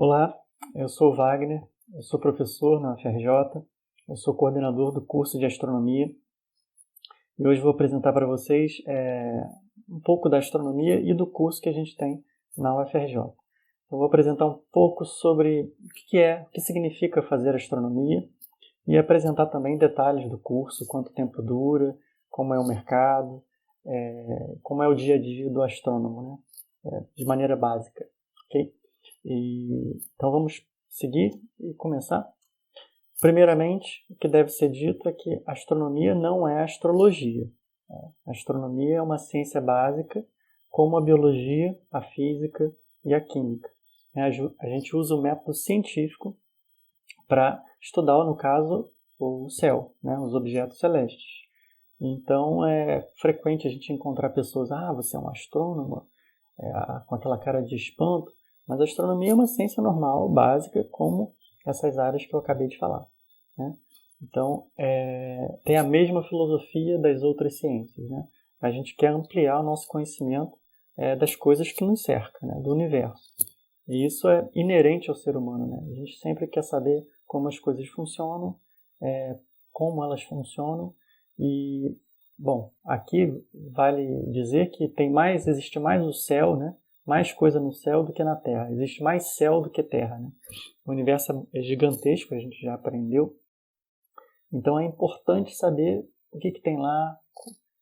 Olá, eu sou o Wagner, eu sou professor na UFRJ, eu sou coordenador do curso de Astronomia e hoje vou apresentar para vocês um pouco da astronomia e do curso que a gente tem na UFRJ. Eu vou apresentar um pouco sobre o que significa fazer astronomia e apresentar também detalhes do curso, quanto tempo dura, como é o mercado, como é o dia a dia do astrônomo, né? De maneira básica, ok? Então vamos seguir e começar. Primeiramente, o que deve ser dito é que a astronomia não é astrologia. A astronomia é uma ciência básica, como a biologia, a física e a química. A gente usa o método científico para estudar, no caso, o céu, né, os objetos celestes. Então é frequente a gente encontrar pessoas, você é um astrônomo, com aquela cara de espanto, mas a astronomia é uma ciência normal, básica, como essas áreas que eu acabei de falar, né? Então, tem a mesma filosofia das outras ciências, né? A gente quer ampliar o nosso conhecimento das coisas que nos cercam, né? Do universo. E isso é inerente ao ser humano, né? A gente sempre quer saber como as coisas funcionam, como elas funcionam. E, bom, aqui vale dizer que existe mais o céu, né? Mais coisa no céu do que na Terra. Existe mais céu do que Terra, né? O universo é gigantesco, a gente já aprendeu. Então é importante saber o que tem lá,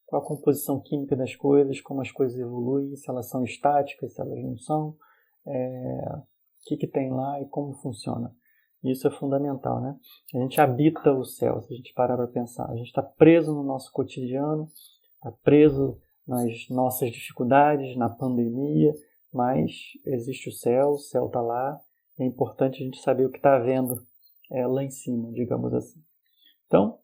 qual a composição química das coisas, como as coisas evoluem, se elas são estáticas, se elas não são, o que tem lá e como funciona. Isso é fundamental, né? A gente habita o céu, se a gente parar para pensar. A gente está preso no nosso cotidiano, está preso nas nossas dificuldades, na pandemia, mas existe o céu está lá. É importante a gente saber o que está havendo lá em cima, digamos assim. Então,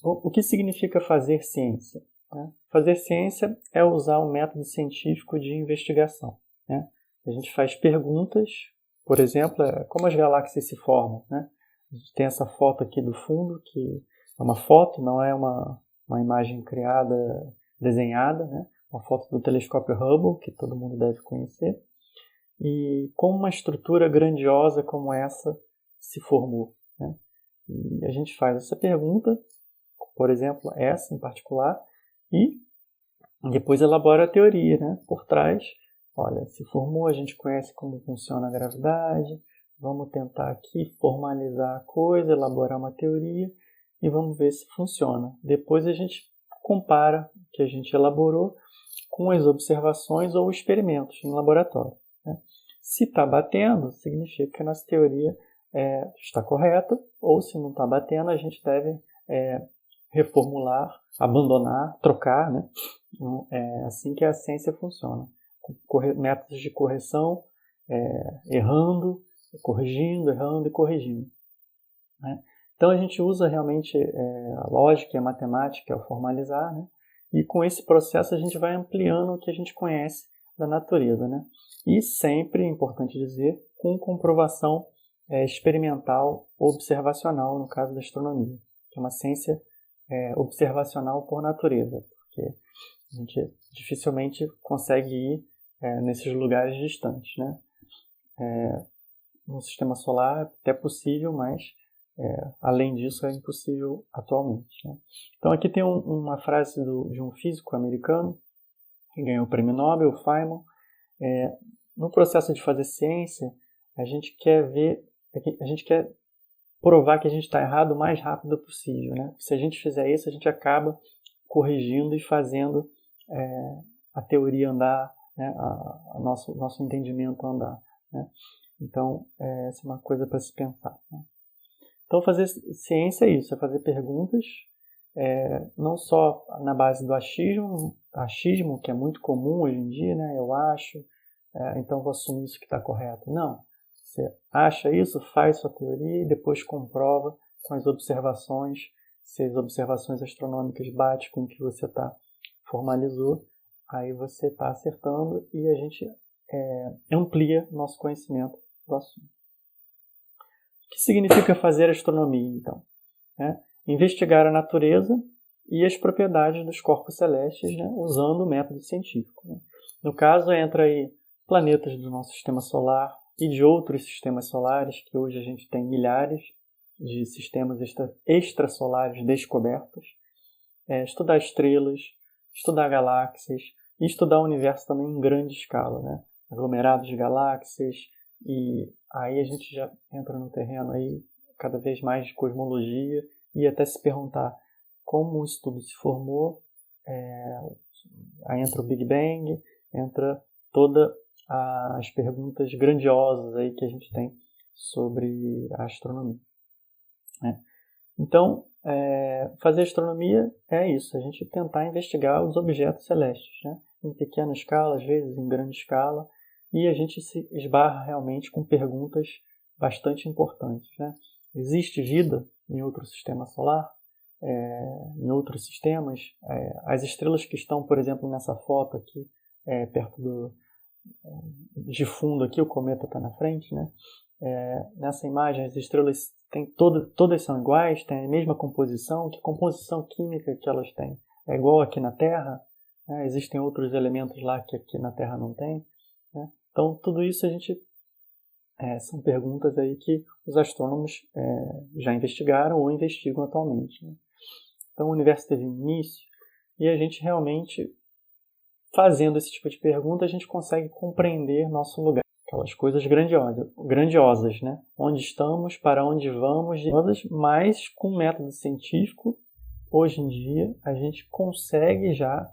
o que significa fazer ciência? Né? Fazer ciência é usar um método científico de investigação, né? A gente faz perguntas, por exemplo, como as galáxias se formam, né? A gente tem essa foto aqui do fundo, que é uma foto, não é uma imagem criada, desenhada, né? Uma foto do telescópio Hubble, que todo mundo deve conhecer. E como uma estrutura grandiosa como essa se formou, né? E a gente faz essa pergunta, por exemplo, essa em particular, e depois elabora a teoria, né? Por trás. Olha, se formou, a gente conhece como funciona a gravidade, vamos tentar aqui formalizar a coisa, elaborar uma teoria e vamos ver se funciona. Depois a gente compara o que a gente elaborou com as observações ou experimentos em laboratório, né? Se está batendo, significa que a nossa teoria está correta, ou se não está batendo, a gente deve reformular, abandonar, trocar, né? Então, é assim que a ciência funciona. Métodos de correção, errando, corrigindo, errando e corrigindo, né? Então a gente usa realmente a lógica e a matemática ao formalizar, né? E com esse processo a gente vai ampliando o que a gente conhece da natureza, né? E sempre, é importante dizer, com comprovação experimental ou observacional, no caso da astronomia, que é uma ciência observacional por natureza, porque a gente dificilmente consegue ir nesses lugares distantes, né? No sistema solar é até possível, mas além disso é impossível atualmente, né? Então aqui tem uma frase de um físico americano que ganhou o prêmio Nobel, o Feynman. No processo de fazer ciência, a gente quer provar que a gente está errado o mais rápido possível, né? Se a gente fizer isso, a gente acaba corrigindo e fazendo a teoria andar, né? Nosso entendimento andar, né? Então, essa é uma coisa para se pensar, né? Então, fazer ciência é isso, é fazer perguntas, não só na base do achismo, que é muito comum hoje em dia, né? Eu acho, então vou assumir isso que está correto. Não. Você acha isso, faz sua teoria e depois comprova com as observações, se as observações astronômicas batem com o que você formalizou, aí você está acertando e a gente amplia nosso conhecimento do assunto. O que significa fazer astronomia, então? Investigar a natureza e as propriedades dos corpos celestes, né, usando o método científico, né? No caso, entra aí planetas do nosso sistema solar e de outros sistemas solares, que hoje a gente tem milhares de sistemas extrasolares descobertos, estudar estrelas, estudar galáxias e estudar o universo também em grande escala, né? Aglomerados de galáxias, e aí a gente já entra no terreno aí cada vez mais de cosmologia e até se perguntar como isso tudo se formou. Aí entra o Big Bang, entra todas as perguntas grandiosas aí que a gente tem sobre a astronomia, né? Então, fazer astronomia é isso, a gente tentar investigar os objetos celestes, né? Em pequena escala, às vezes em grande escala, e a gente se esbarra realmente com perguntas bastante importantes, né? Existe vida em outro sistema solar? Em outros sistemas? As estrelas que estão, por exemplo, nessa foto aqui, perto de fundo aqui, o cometa está na frente, né? Nessa imagem as estrelas todas são iguais, têm a mesma composição. Que composição química que elas têm? É igual aqui na Terra? Existem outros elementos lá que aqui na Terra não tem, né? Então tudo isso são perguntas aí que os astrônomos já investigaram ou investigam atualmente, né? Então o universo teve um início e a gente realmente, fazendo esse tipo de pergunta, a gente consegue compreender nosso lugar. Aquelas coisas grandiosas, né? Onde estamos, para onde vamos, mas com método científico, hoje em dia, a gente consegue já,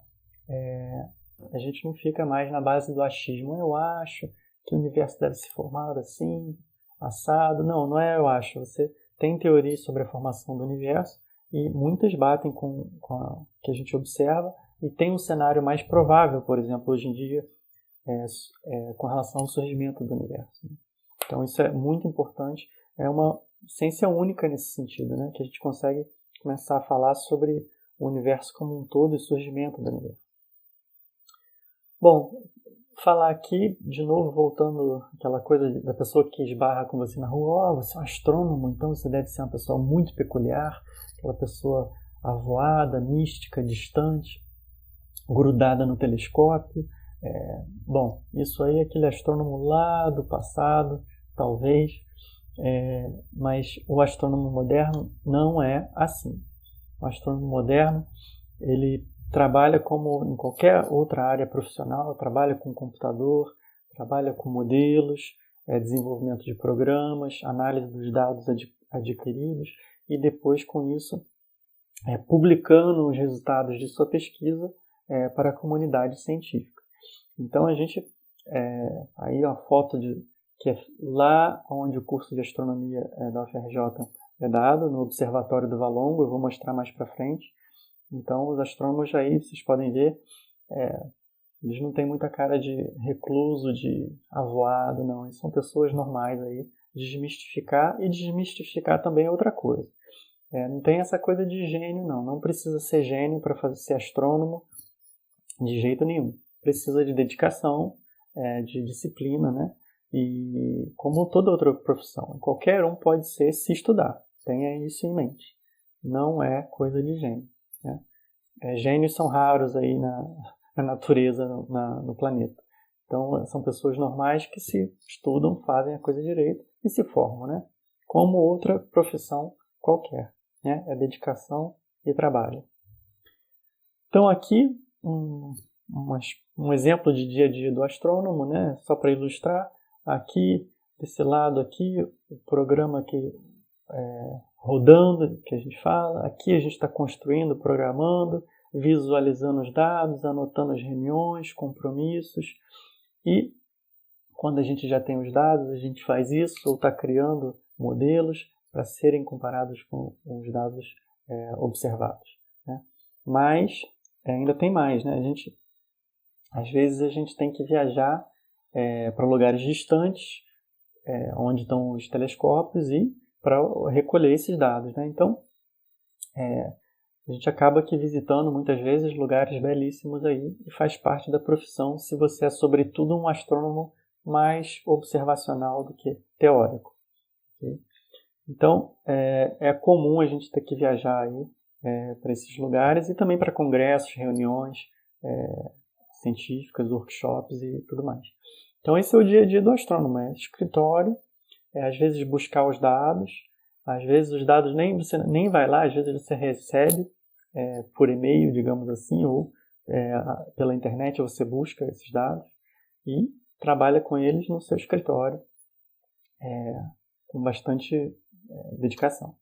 a gente não fica mais na base do achismo. Eu acho que o universo deve se formar assim, assado. Não é eu acho. Você tem teorias sobre a formação do universo e muitas batem com a que a gente observa, e tem um cenário mais provável, por exemplo, hoje em dia, com relação ao surgimento do universo. Então isso é muito importante, é uma ciência única nesse sentido, né? Que a gente consegue começar a falar sobre o universo como um todo e o surgimento do universo. Bom, falar aqui, de novo, voltando àquela coisa da pessoa que esbarra com você na rua, você é um astrônomo, então você deve ser uma pessoa muito peculiar, aquela pessoa avoada, mística, distante, grudada no telescópio. Bom, isso aí é aquele astrônomo lá do passado, talvez, mas o astrônomo moderno não é assim. O astrônomo moderno, ele trabalha como em qualquer outra área profissional, trabalha com computador, trabalha com modelos, desenvolvimento de programas, análise dos dados adquiridos, e depois com isso publicando os resultados de sua pesquisa para a comunidade científica. Então a gente, aí a foto que é lá onde o curso de astronomia da UFRJ é dado, no Observatório do Valongo, eu vou mostrar mais para frente. Então os astrônomos aí, vocês podem ver, eles não têm muita cara de recluso, de avoado, não. Eles são pessoas normais aí, desmistificar, e desmistificar também é outra coisa. Não tem essa coisa de gênio, não. Não precisa ser gênio para ser astrônomo, de jeito nenhum. Precisa de dedicação, de disciplina, né? E como toda outra profissão, qualquer um pode ser se estudar. Tenha isso em mente. Não é coisa de gênio, né? Gênios são raros aí na natureza, no planeta. Então, são pessoas normais que se estudam, fazem a coisa direito e se formam, né? Como outra profissão qualquer, né? É dedicação e trabalho. Então, aqui, um exemplo de dia a dia do astrônomo, né? Só para ilustrar, aqui, desse lado aqui, o programa aqui rodando, que a gente fala. Aqui a gente está construindo, programando, visualizando os dados, anotando as reuniões, compromissos. E quando a gente já tem os dados, a gente faz isso, ou está criando modelos para serem comparados com os dados observados, né? Mas ainda tem mais, né? Às vezes a gente tem que viajar para lugares distantes, onde estão os telescópios, e para recolher esses dados, né? Então, a gente acaba aqui visitando muitas vezes lugares belíssimos aí, e faz parte da profissão, se você é sobretudo um astrônomo mais observacional do que teórico. Okay? Então, é comum a gente ter que viajar aí para esses lugares, e também para congressos, reuniões científicas, workshops e tudo mais. Então esse é o dia a dia do astrônomo, é escritório, às vezes buscar os dados, às vezes os dados você nem vai lá, às vezes você recebe por e-mail, digamos assim, ou pela internet você busca esses dados e trabalha com eles no seu escritório com bastante dedicação.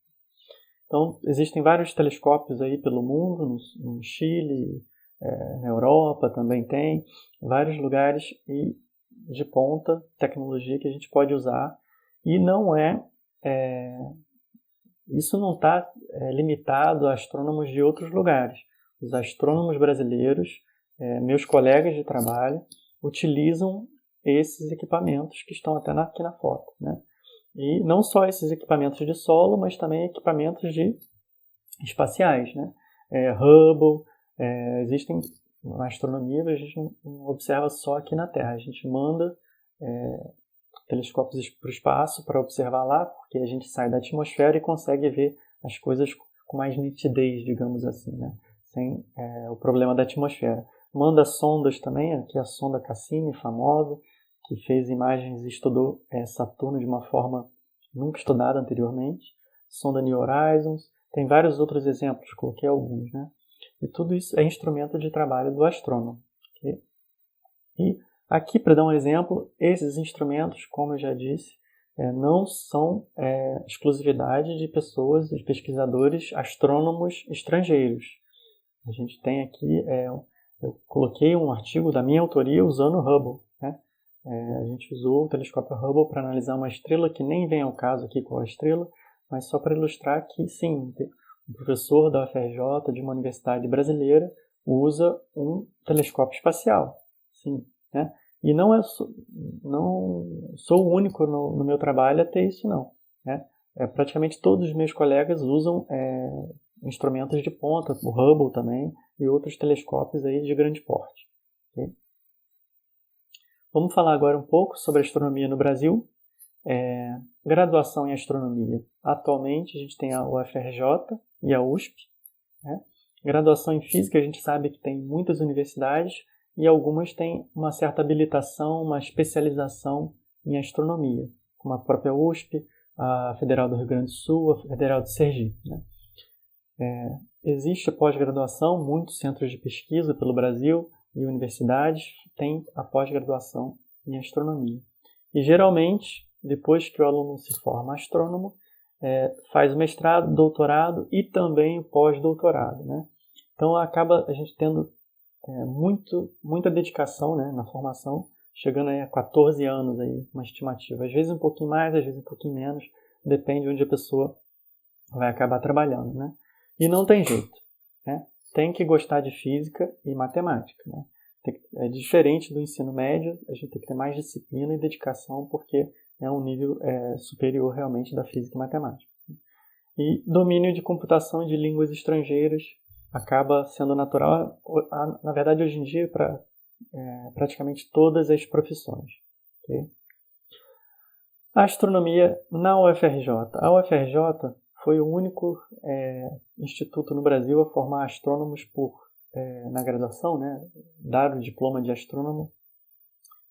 Então, existem vários telescópios aí pelo mundo, no Chile, na Europa também tem, vários lugares e de ponta, tecnologia que a gente pode usar. E não isso não está limitado a astrônomos de outros lugares. Os astrônomos brasileiros, meus colegas de trabalho, utilizam esses equipamentos que estão até aqui na foto, né? E não só esses equipamentos de solo, mas também equipamentos espaciais, né? Hubble, existem na astronomia, a gente não observa só aqui na Terra, a gente manda telescópios para o espaço para observar lá, porque a gente sai da atmosfera e consegue ver as coisas com mais nitidez, digamos assim, né? Sem o problema da atmosfera. Manda sondas também, aqui a sonda Cassini, famosa, que fez imagens e estudou Saturno de uma forma nunca estudada anteriormente. Sonda New Horizons, tem vários outros exemplos, coloquei alguns, né? E tudo isso é instrumento de trabalho do astrônomo. Okay? E aqui, para dar um exemplo, esses instrumentos, como eu já disse, não são exclusividade de pessoas, de pesquisadores, astrônomos estrangeiros. A gente tem aqui, eu coloquei um artigo da minha autoria usando o Hubble, né? A gente usou o telescópio Hubble para analisar uma estrela que nem vem ao caso aqui qual é a estrela, mas só para ilustrar que, sim, um professor da UFRJ, de uma universidade brasileira, usa um telescópio espacial. Sim, né? E não sou o único no meu trabalho a ter isso, não. Né? Praticamente todos os meus colegas usam instrumentos de ponta, o Hubble também, e outros telescópios aí de grande porte. Okay? Vamos falar agora um pouco sobre astronomia no Brasil. Graduação em astronomia. Atualmente a gente tem a UFRJ e a USP. Né? Graduação em física a gente sabe que tem muitas universidades e algumas têm uma certa habilitação, uma especialização em astronomia, como a própria USP, a Federal do Rio Grande do Sul, a Federal de Sergipe. Né? Existe a pós-graduação, muitos centros de pesquisa pelo Brasil e universidades têm a pós-graduação em astronomia. E geralmente, depois que o aluno se forma astrônomo, faz o mestrado, doutorado e também o pós-doutorado. Né? Então acaba a gente tendo muita dedicação, né, na formação, chegando aí a 14 anos, aí, uma estimativa. Às vezes um pouquinho mais, às vezes um pouquinho menos, depende de onde a pessoa vai acabar trabalhando. Né? E não tem jeito. Né? Tem que gostar de física e matemática. Né? É diferente do ensino médio, a gente tem que ter mais disciplina e dedicação, porque é um nível superior realmente da física e matemática. E domínio de computação e de línguas estrangeiras acaba sendo natural, na verdade, hoje em dia, para praticamente todas as profissões. Okay? A astronomia na UFRJ. A UFRJ foi o único instituto no Brasil a formar astrônomos na graduação, né, dar o diploma de astrônomo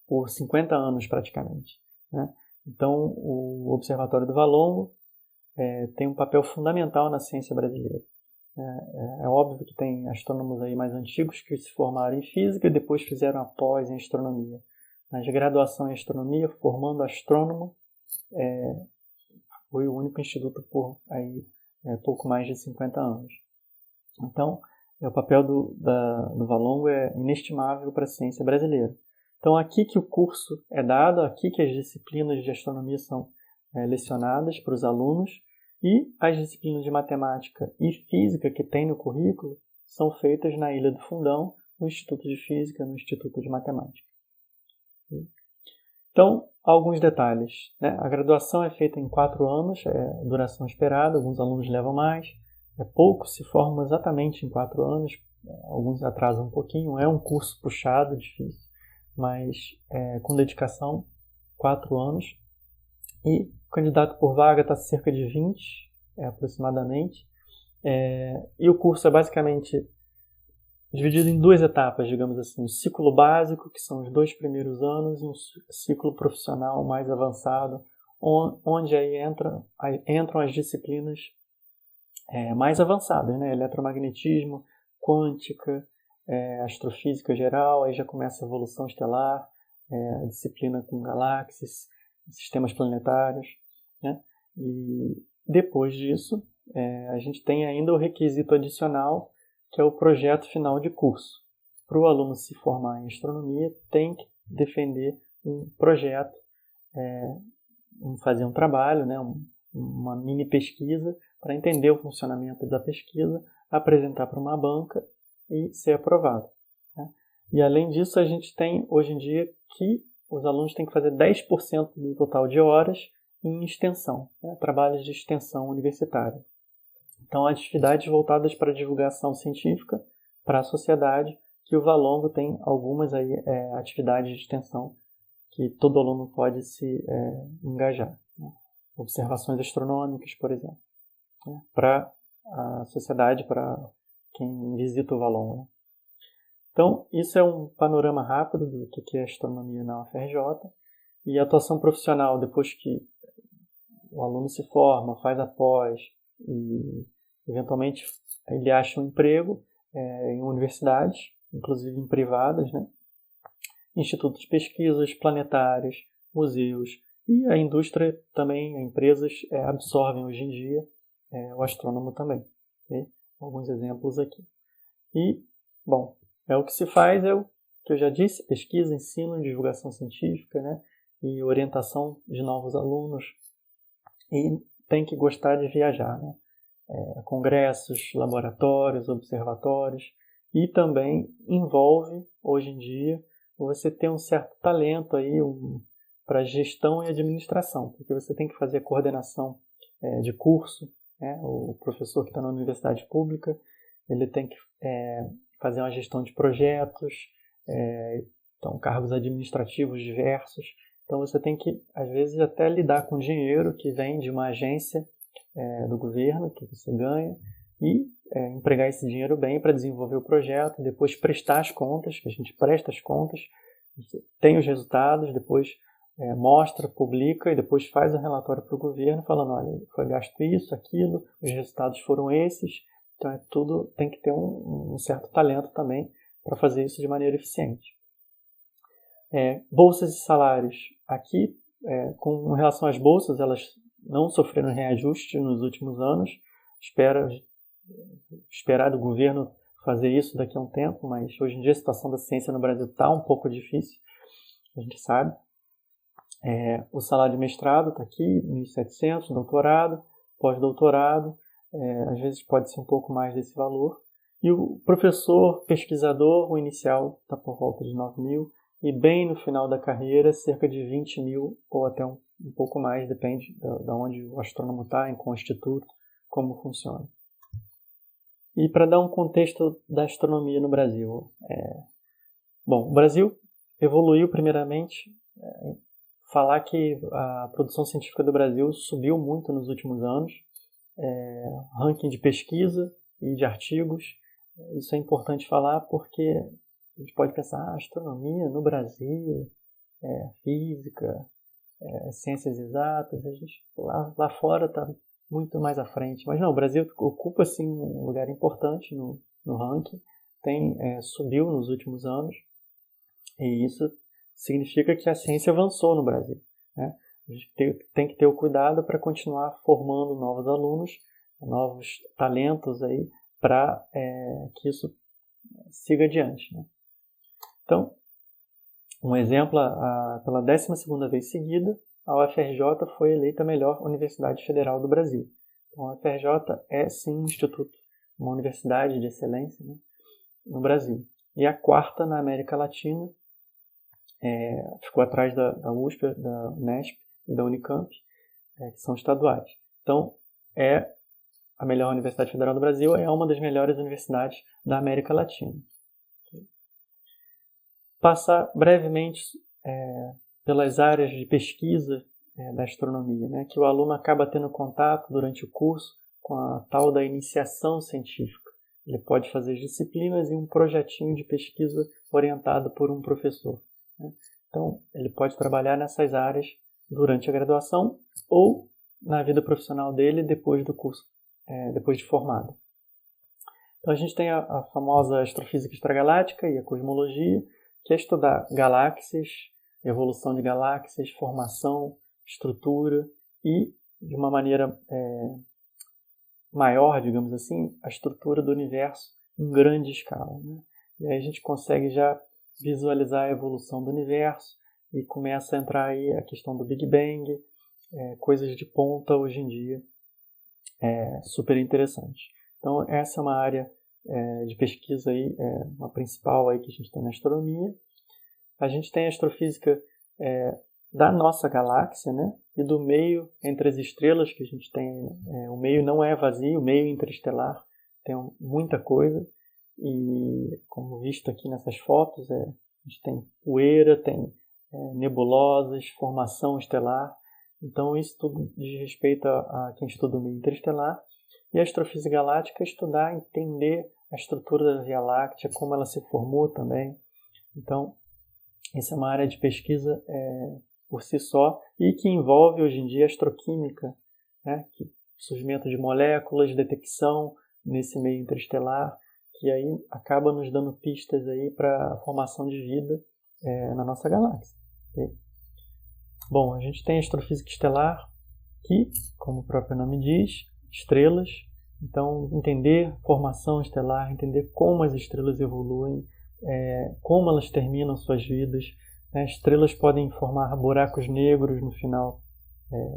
por 50 anos praticamente. Né? Então, o Observatório do Valongo tem um papel fundamental na ciência brasileira. É óbvio que tem astrônomos aí mais antigos que se formaram em física e depois fizeram a pós em astronomia. Mas graduação em astronomia, formando astrônomo, foi o único instituto por aí, pouco mais de 50 anos. Então, o papel do Valongo é inestimável para a ciência brasileira. Então, aqui que o curso é dado, aqui que as disciplinas de astronomia são lecionadas para os alunos, e as disciplinas de matemática e física que tem no currículo são feitas na Ilha do Fundão, no Instituto de Física, no Instituto de Matemática. Então, alguns detalhes. Né? A graduação é feita em 4 anos, é duração esperada, alguns alunos levam mais, poucos se formam exatamente em 4 anos, alguns atrasam um pouquinho, é um curso puxado, difícil, mas com dedicação, 4 anos. E o candidato por vaga está cerca de 20, aproximadamente. E o curso é basicamente dividido em 2 etapas, digamos assim, um ciclo básico, que são os 2 primeiros anos, e um ciclo profissional mais avançado, onde aí entram as disciplinas mais avançadas, né? Eletromagnetismo, quântica, astrofísica geral, aí já começa a evolução estelar, a disciplina com galáxias, sistemas planetários, né? E depois disso, a gente tem ainda o requisito adicional, que é o projeto final de curso. Para o aluno se formar em astronomia, tem que defender um projeto, fazer um trabalho, né? Uma mini pesquisa, para entender o funcionamento da pesquisa, apresentar para uma banca e ser aprovado, né? E além disso, a gente tem hoje em dia que os alunos têm que fazer 10% do total de horas em extensão, né? Trabalhos de extensão universitária. Então, atividades voltadas para a divulgação científica, para a sociedade, que o Valongo tem algumas aí, atividades de extensão que todo aluno pode se engajar, né? Observações astronômicas, por exemplo, né? Para a sociedade, para quem visita o Valongo, né? Então, isso é um panorama rápido do que é astronomia na UFRJ. E a atuação profissional, depois que o aluno se forma, faz a pós e, eventualmente, ele acha um emprego em universidades, inclusive em privadas, né? Institutos de pesquisas, planetários, museus, e a indústria também, empresas absorvem hoje em dia o astrônomo também. Okay? Alguns exemplos aqui. E, bom, o que se faz é o que eu já disse, pesquisa, ensino, divulgação científica, né? E orientação de novos alunos. E tem que gostar de viajar, né? Congressos, laboratórios, observatórios, e também envolve, hoje em dia, você ter um certo talento aí para gestão e administração, porque você tem que fazer coordenação de curso, né? O professor que está na universidade pública, ele tem que fazer uma gestão de projetos, então cargos administrativos diversos. Então você tem que, às vezes, até lidar com dinheiro que vem de uma agência do governo, que você ganha, e empregar esse dinheiro bem para desenvolver o projeto, depois prestar as contas, que a gente presta as contas, tem os resultados, depois mostra, publica e depois faz um relatório para o governo falando, olha, foi gasto isso, aquilo, os resultados foram esses. Então tudo tem que ter um certo talento também para fazer isso de maneira eficiente. Bolsas e salários. Aqui, com relação às bolsas, elas não sofreram reajuste nos últimos anos. Esperar do governo fazer isso daqui a um tempo, mas hoje em dia a situação da ciência no Brasil está um pouco difícil, a gente sabe. O salário de mestrado está aqui, 1.700, doutorado, pós-doutorado, às vezes pode ser um pouco mais desse valor. E o professor, pesquisador, o inicial está por volta de 9.000, e bem no final da carreira, cerca de 20.000 ou até um pouco mais, depende de onde o astrônomo está, em qual instituto, como funciona. E para dar um contexto da astronomia no Brasil. Bom, o Brasil evoluiu primeiramente, falar que a produção científica do Brasil subiu muito nos últimos anos, ranking de pesquisa e de artigos. Isso é importante falar porque a gente pode pensar, astronomia no Brasil, física, ciências exatas, a gente lá fora está muito mais à frente. Mas não, o Brasil ocupa sim um lugar importante no ranking, subiu nos últimos anos, e isso significa que a ciência avançou no Brasil, né? A gente tem que ter o cuidado para continuar formando novos alunos, novos talentos aí, para que isso siga adiante, né? Então, um exemplo, pela 12ª vez seguida, a UFRJ foi eleita a melhor Universidade Federal do Brasil. Então, a UFRJ é sim um instituto, uma universidade de excelência, né, no Brasil. E a 4ª na América Latina, ficou atrás da USP, da Unesp e da Unicamp, que são estaduais. Então, a melhor Universidade Federal do Brasil, é uma das melhores universidades da América Latina. Passar brevemente pelas áreas de pesquisa da astronomia, né, que o aluno acaba tendo contato durante o curso com a tal da iniciação científica. Ele pode fazer disciplinas e um projetinho de pesquisa orientado por um professor, né? Então, ele pode trabalhar nessas áreas durante a graduação ou na vida profissional dele depois do curso, depois de formado. Então, a gente tem a famosa astrofísica extragaláctica e a cosmologia, que é estudar galáxias, evolução de galáxias, formação, estrutura e, de uma maneira maior, digamos assim, a estrutura do universo em grande escala, né? E aí a gente consegue já visualizar a evolução do universo e começa a entrar aí a questão do Big Bang, coisas de ponta hoje em dia, super interessante. Então essa é uma área de pesquisa aí, uma principal aí que a gente tem na astronomia. A gente tem a astrofísica da nossa galáxia, né? E do meio entre as estrelas que a gente tem. O meio não é vazio, o meio interestelar tem muita coisa. E como visto aqui nessas fotos, a gente tem poeira, tem nebulosas, formação estelar. Então isso tudo diz respeito a quem estuda o meio interestelar. E a astrofísica galáctica é estudar, entender a estrutura da Via Láctea, como ela se formou também. Então, essa é uma área de pesquisa por si só e que envolve hoje em dia a astroquímica, né? Que surgimento de moléculas, detecção nesse meio interestelar, que aí acaba nos dando pistas aí para a formação de vida na nossa galáxia. Okay? Bom, a gente tem a astrofísica estelar, que, como o próprio nome diz, estrelas. Então, entender formação estelar, entender como as estrelas evoluem, como elas terminam suas vidas. Né? Estrelas podem formar buracos negros no final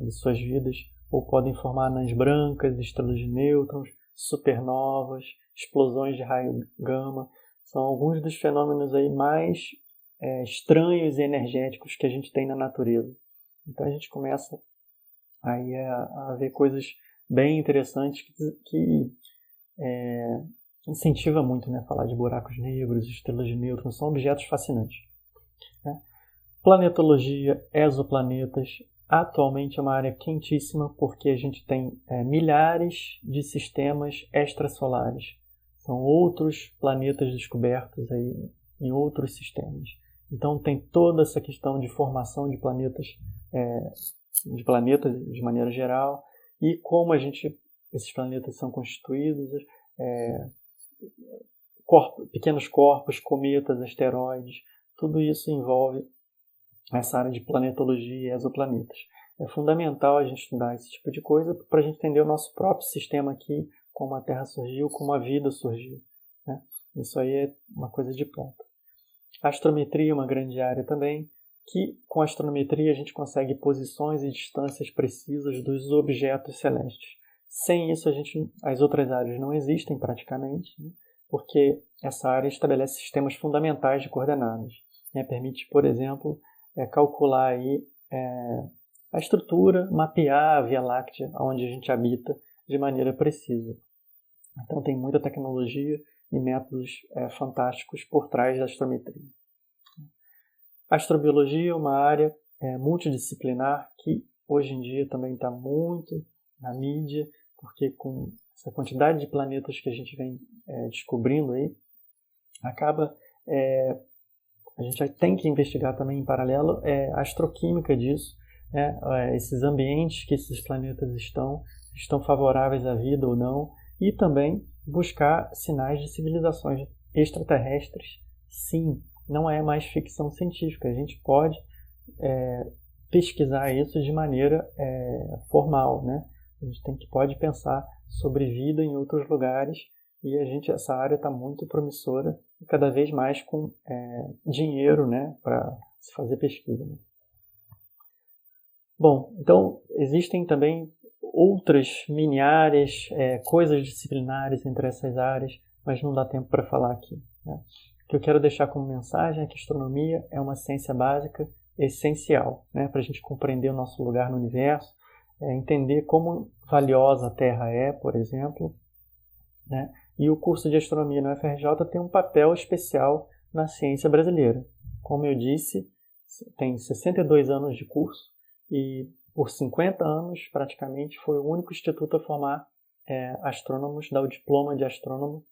de suas vidas, ou podem formar anãs brancas, estrelas de nêutrons, supernovas, explosões de raio gama. São alguns dos fenômenos aí mais estranhos e energéticos que a gente tem na natureza. Então a gente começa aí a ver coisas bem interessantes que incentiva muito, né, falar de buracos negros, estrelas de nêutrons, são objetos fascinantes. Né? Planetologia, exoplanetas, atualmente é uma área quentíssima porque a gente tem milhares de sistemas extrasolares. São outros planetas descobertos aí em outros sistemas. Então tem toda essa questão de formação de planetas de maneira geral e como esses planetas são constituídos, pequenos corpos, cometas, asteroides, tudo isso envolve essa área de planetologia e exoplanetas. É fundamental a gente estudar esse tipo de coisa para a gente entender o nosso próprio sistema aqui, como a Terra surgiu, como a vida surgiu. Né? Isso aí é uma coisa de ponta. A astrometria é uma grande área também, que com a astrometria a gente consegue posições e distâncias precisas dos objetos celestes. Sem isso, as outras áreas não existem praticamente, né? Porque essa área estabelece sistemas fundamentais de coordenadas. Né? Permite, por exemplo, calcular aí, a estrutura, mapear a Via Láctea, onde a gente habita, de maneira precisa. Então tem muita tecnologia e métodos fantásticos por trás da astrometria. A astrobiologia é uma área multidisciplinar que hoje em dia também está muito na mídia, porque com essa quantidade de planetas que a gente vem descobrindo aí, acaba a gente tem que investigar também em paralelo a astroquímica disso, né? Esses ambientes que esses planetas estão favoráveis à vida ou não, e também buscar sinais de civilizações extraterrestres. Sim, não é mais ficção científica, a gente pode pesquisar isso de maneira formal, né? A gente pode pensar sobre vida em outros lugares e essa área está muito promissora e cada vez mais com dinheiro, né, para se fazer pesquisa. Né? Bom, então existem também outras mini-áreas, coisas disciplinares entre essas áreas, mas não dá tempo para falar aqui. Né? O que eu quero deixar como mensagem é que a astronomia é uma ciência básica essencial, né, para a gente compreender o nosso lugar no universo, entender como valiosa a Terra é, por exemplo, né? E o curso de astronomia no UFRJ tem um papel especial na ciência brasileira. Como eu disse, tem 62 anos de curso e por 50 anos, praticamente, foi o único instituto a formar astrônomos, dar o diploma de astrônomo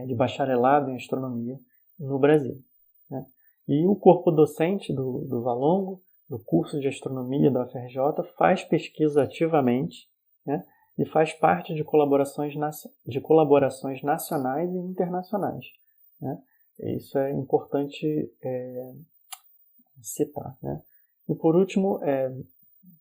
de bacharelado em astronomia no Brasil, né? E o corpo docente do Valongo, do curso de astronomia da UFRJ, faz pesquisa ativamente, né? E faz parte de colaborações nacionais e internacionais, né? Isso é importante citar, né? E por último,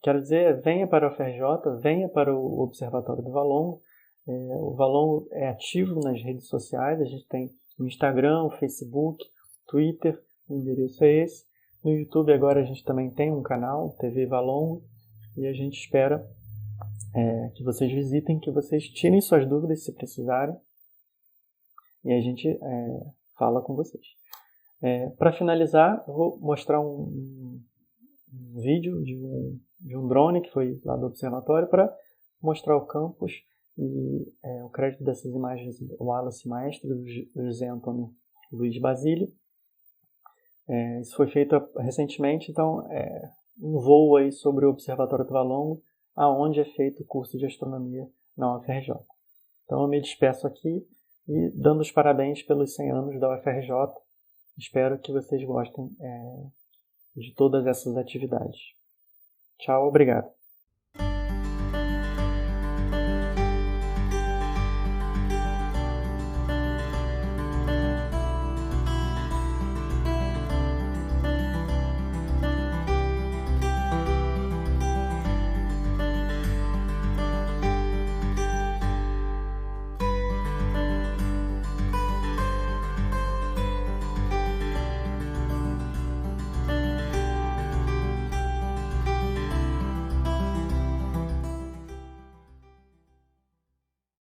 quero dizer, venha para a UFRJ, venha para o Observatório do Valongo. O Valongo é ativo nas redes sociais, a gente tem o Instagram, o Facebook, o Twitter, o endereço é esse. No YouTube agora a gente também tem um canal, TV Valongo, e a gente espera que vocês visitem, que vocês tirem suas dúvidas se precisarem, e a gente fala com vocês. Para finalizar, eu vou mostrar um vídeo de um drone que foi lá do observatório para mostrar o campus e o crédito dessas imagens do Wallace Maestre, do José Antônio Luiz Basílio. Isso foi feito recentemente, então um voo aí sobre o Observatório do Valongo, aonde é feito o curso de astronomia na UFRJ. Então eu me despeço aqui e dando os parabéns pelos 100 anos da UFRJ. Espero que vocês gostem de todas essas atividades. Tchau, obrigado.